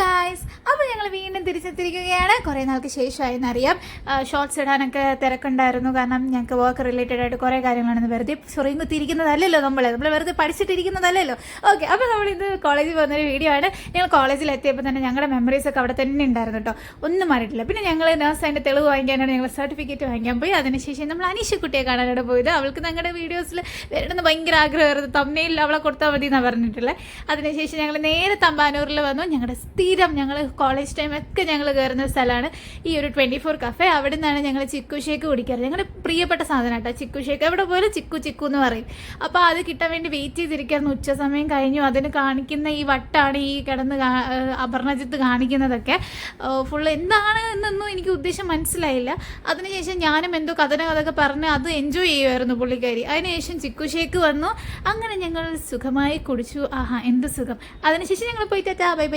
Guys, അപ്പോൾ ഞങ്ങൾ വീണ്ടും തിരിച്ചെത്തിയിരിക്കുകയാണ്. കുറേ നാൾക്ക് ശേഷമായെന്നറിയാം. ഷോർട്സ് ഇടാനൊക്കെ തിരക്കുണ്ടായിരുന്നു. കാരണം ഞങ്ങൾക്ക് വർക്ക് റിലേറ്റഡ് ആയിട്ട് കുറേ കാര്യങ്ങളാണ്. വെറുതെ ചൊറിയും കുത്തിയിരിക്കുന്നതല്ലല്ലോ നമ്മൾ വെറുതെ പഠിച്ചിട്ടിരിക്കുന്നതല്ലല്ലോ. ഓക്കെ, അപ്പോൾ നമ്മളിത് കോളേജിൽ പോകുന്നൊരു വീഡിയോ ആണ്. ഞങ്ങൾ കോളേജിൽ എത്തിയപ്പോൾ തന്നെ ഞങ്ങളുടെ മെമ്മറീസൊക്കെ അവിടെ തന്നെ ഉണ്ടായിരുന്നു കേട്ടോ, ഒന്നും മാറിയിട്ടില്ല. പിന്നെ ഞങ്ങൾ നേഴ്സ് അതിൻ്റെ തെളിവ് വാങ്ങിക്കാനാണ് ഞങ്ങൾ സർട്ടിഫിക്കറ്റ് വാങ്ങിക്കാൻ പോയി. അതിനുശേഷം നമ്മൾ അനീഷക്കുട്ടിയെ കാണാനായിട്ട് പോയത്. അവൾക്ക് ഞങ്ങളുടെ വീഡിയോസിൽ വരണമെന്ന് ഭയങ്കര ആഗ്രഹമായിരുന്നു. തമ്മയിൽ അവളെ കൊടുത്താൽ മതി എന്നാണ് പറഞ്ഞിട്ടുള്ളത്. അതിനുശേഷം ഞങ്ങൾ നേരെ തമ്പാനൂരിൽ വന്നു. ഞങ്ങളുടെ സ്ഥിരം ഞങ്ങൾ കോളേജ് ടൈമൊക്കെ ഞങ്ങൾ കയറുന്ന സ്ഥലമാണ് ഈ ഒരു 24 കഫേ. അവിടെ നിന്നാണ് ഞങ്ങൾ ചിക്കു ഷേക്ക് കുടിക്കാറ്. ഞങ്ങളുടെ പ്രിയപ്പെട്ട സാധനം കേട്ടോ ചിക്കു ഷേക്ക്. എവിടെ പോലും ചിക്കു ചിക്കു എന്ന് പറയും. അപ്പോൾ അത് കിട്ടാൻ വേണ്ടി വെയിറ്റ് ചെയ്തിരിക്കായിരുന്നു. ഉച്ച സമയം കഴിഞ്ഞു. അതിന് കാണിക്കുന്ന ഈ വട്ടാണ് ഈ കിടന്ന് അപർണജിത്ത് കാണിക്കുന്നതൊക്കെ. ഫുള്ള് എന്താണ് എന്നൊന്നും എനിക്ക് ഉദ്ദേശം മനസ്സിലായില്ല. അതിനുശേഷം ഞാനും എന്തോ കഥനകഥയൊക്കെ പറഞ്ഞ് അത് എൻജോയ് ചെയ്യുമായിരുന്നു പുള്ളിക്കാരി. അതിനുശേഷം ചിക്കു ഷേക്ക് വന്നു. അങ്ങനെ ഞങ്ങൾ സുഖമായി കുടിച്ചു. ആഹാ, എന്ത് സുഖം. അതിനുശേഷം ഞങ്ങൾ പോയി ടാറ്റാ ബൈ ബൈ.